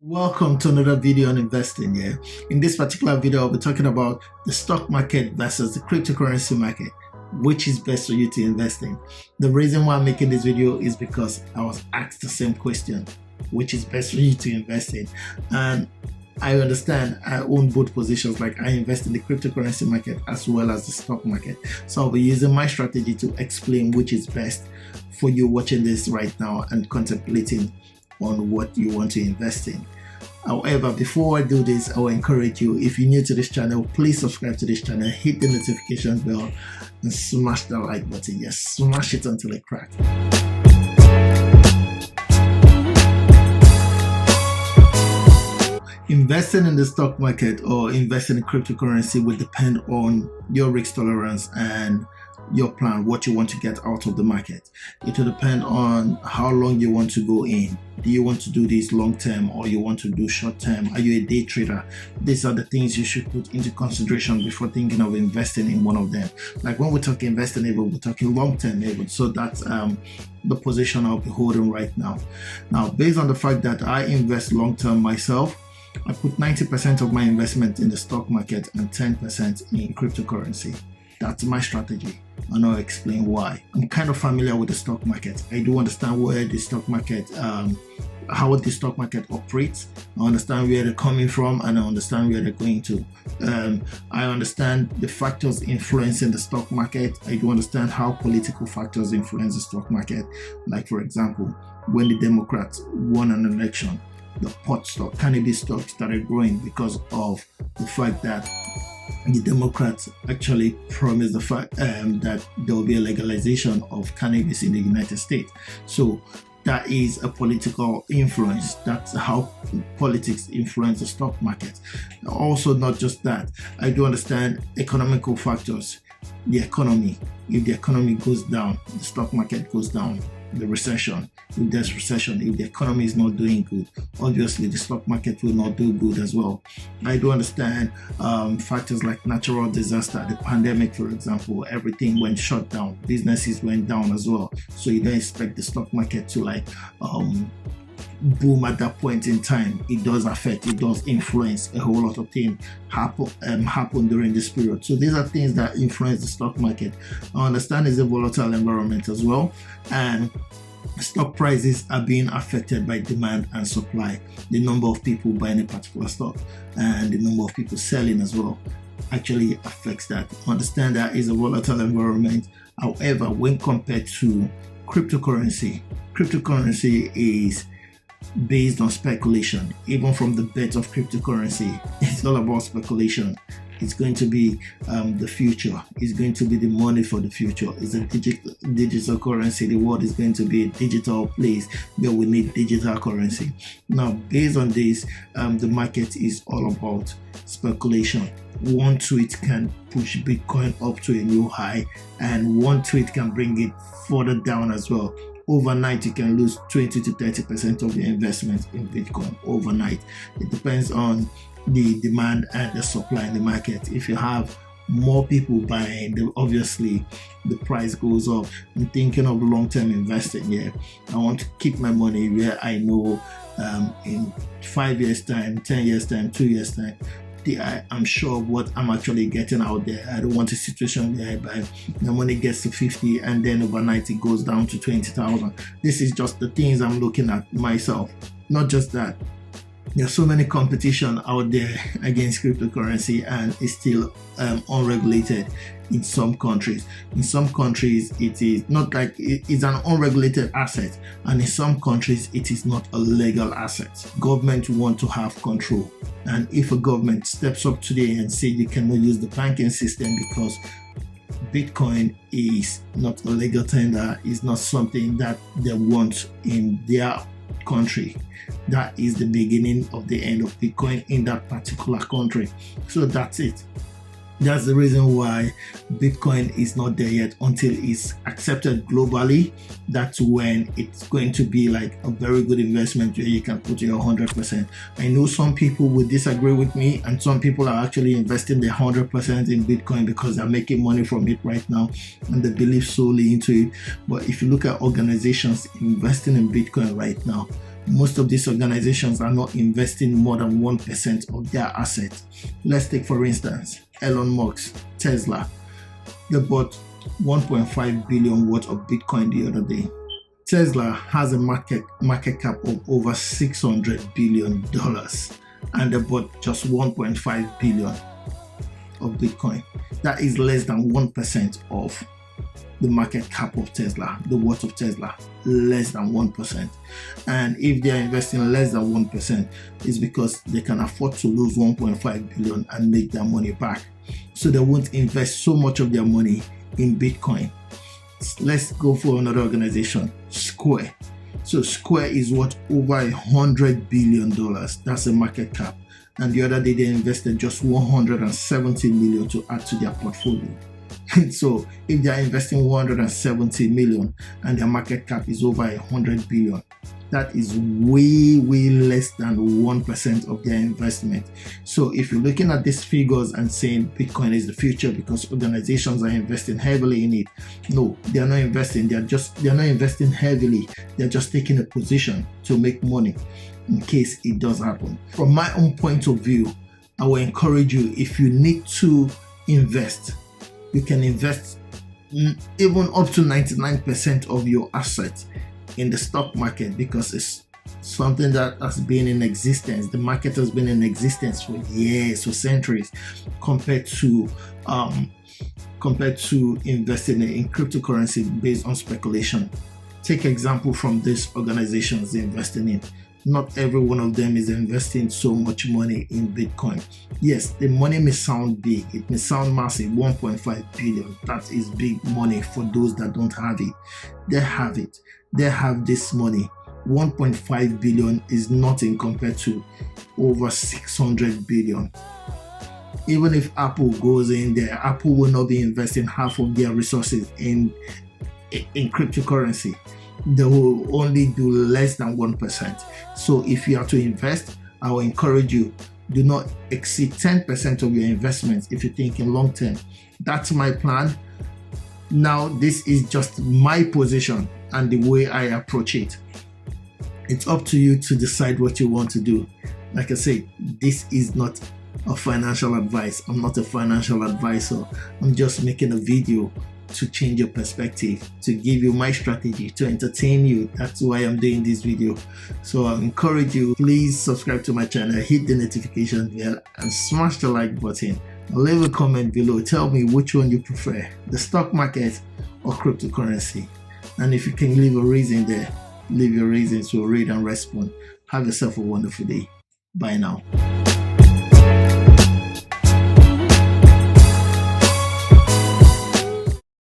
Welcome to another video on investing. In this particular video, I'll be talking about the stock market versus the cryptocurrency market. Which is best for you to invest in? The reason why I'm making this video is because I was asked the same question: which is best for you to invest in? And I understand I own both positions. Like, I invest in the cryptocurrency market as well as the stock market. So I'll be using my strategy to explain which is best for you watching this right now and contemplating on what you want to invest in. However, before I do this, I will encourage you, if you're new to this channel, please subscribe to this channel, hit the notification bell, and smash that like button. Yes, smash it until it cracks. Investing in the stock market or investing in cryptocurrency will depend on your risk tolerance and your plan, what you want to get out of the market. It will depend on how long you want to go in. Do you want to do this long term or you want to do short term? Are you a day trader? These are the things you should put into consideration before thinking of investing in one of them. Like, when we talk investing, we're talking long term. So that's the position I'll be holding right now. Now, based on the fact that I invest long term myself, I put 90% of my investment in the stock market and 10% in cryptocurrency. That's my strategy, and I'll explain why. I'm kind of familiar with the stock market. I do understand where the stock market, how the stock market operates. I understand where they're coming from, and I understand where they're going to. I understand the factors influencing the stock market. I do understand how political factors influence the stock market. Like, for example, when the Democrats won an election, the pot stock, cannabis stock, started growing because of the fact that the Democrats actually promised the fact that there will be a legalization of cannabis in the United States. So that is a political influence. That's how politics influence the stock market. Also, not just that, I do understand economical factors. The economy, if the economy goes down, the stock market goes down. The recession, if there's recession, if the economy is not doing good, obviously the stock market will not do good as well. I do understand factors like natural disaster, the pandemic, for example. Everything went shut down, businesses went down as well. So you don't expect the stock market to boom at that point in time. It does affect, it does influence a whole lot of things happen during this period. So these are things that influence the stock market. I understand it's a volatile environment as well, and stock prices are being affected by demand and supply. The number of people buying a particular stock and the number of people selling as well actually affects that. I understand that is a volatile environment. However, when compared to cryptocurrency is based on speculation. Even from the bet of cryptocurrency, it's all about speculation. It's going to be the future. It's going to be the money for the future. It's a digital currency. The world is going to be a digital place where we need digital currency. Now, based on this, the market is all about speculation. One tweet can push Bitcoin up to a new high, and one tweet can bring it further down as well. Overnight, you can lose 20 to 30% of your investment in Bitcoin overnight. It depends on the demand and the supply in the market. If you have more people buying, then obviously the price goes up. I'm thinking of long-term investing. I want to keep my money where I know in 5 years time, 10 years time, 2 years time, I'm sure of what I'm actually getting out there. I don't want a situation where the money gets to 50 and then overnight it goes down to 20,000. This is just the things I'm looking at myself. Not just that, there's so many competition out there against cryptocurrency, and it's still unregulated in some countries. In some countries, it is not like it's an unregulated asset, and in some countries, it is not a legal asset. Government want to have control, and if a government steps up today and say you cannot use the banking system because Bitcoin is not a legal tender, is not something that they want in their country, that is the beginning of the end of Bitcoin in that particular country. So that's it. That's the reason why Bitcoin is not there yet. Until it's accepted globally, that's when it's going to be like a very good investment where you can put your 100%. I know some people will disagree with me, and some people are actually investing their 100% in Bitcoin because they're making money from it right now and they believe solely into it. But if you look at organizations investing in Bitcoin right now, Most of these organizations are not investing more than 1% of their assets. Let's take, for instance, Elon Musk, Tesla. They bought 1.5 billion worth of Bitcoin the other day. Tesla has a market cap of over $600 billion, and they bought just 1.5 billion of Bitcoin. That is less than 1% of the market cap of Tesla, the worth of Tesla, less than 1%. And if they are investing less than 1%, it's because they can afford to lose 1.5 billion and make their money back. So they won't invest so much of their money in Bitcoin. Let's go for another organization, Square. So Square is worth over $100 billion. That's a market cap. And the other day they invested just 170 million to add to their portfolio. So if they are investing 170 million and their market cap is over 100 billion, that is way less than 1% of their investment. So if you're looking at these figures and saying Bitcoin is the future because organizations are investing heavily in it, no, they are not investing. They're not investing heavily. They're just taking a position to make money in case it does happen. From my own point of view, I will encourage you, if you need to invest, you can invest even up to 99% of your assets in the stock market, because it's something that has been in existence. The market has been in existence for years, for centuries, compared to investing in cryptocurrency based on speculation. Take example from these organizations they're investing in. Not every one of them is investing so much money in Bitcoin. Yes, the money may sound big, it may sound massive, 1.5 billion. That is big money for those that don't have it. They have it. They have this money. 1.5 billion is nothing compared to over 600 billion. Even if Apple goes in there, Apple will not be investing half of their resources in cryptocurrency. They will only do less than 1%. So if you are to invest, I will encourage you, do not exceed 10% of your investments if you're thinking long term. That's my plan. Now, this is just my position and the way I approach it. It's up to you to decide what you want to do. Like I said, this is not a financial advice. I'm not a financial advisor. I'm just making a video to change your perspective, to give you my strategy, to entertain you. That's why I'm doing this video. So I encourage you, please subscribe to my channel, hit the notification bell and smash the like button. Leave a comment below. Tell me which one you prefer, the stock market or cryptocurrency. And if you can leave a reason there, leave your reasons, we'll read and respond. Have yourself a wonderful day. Bye now.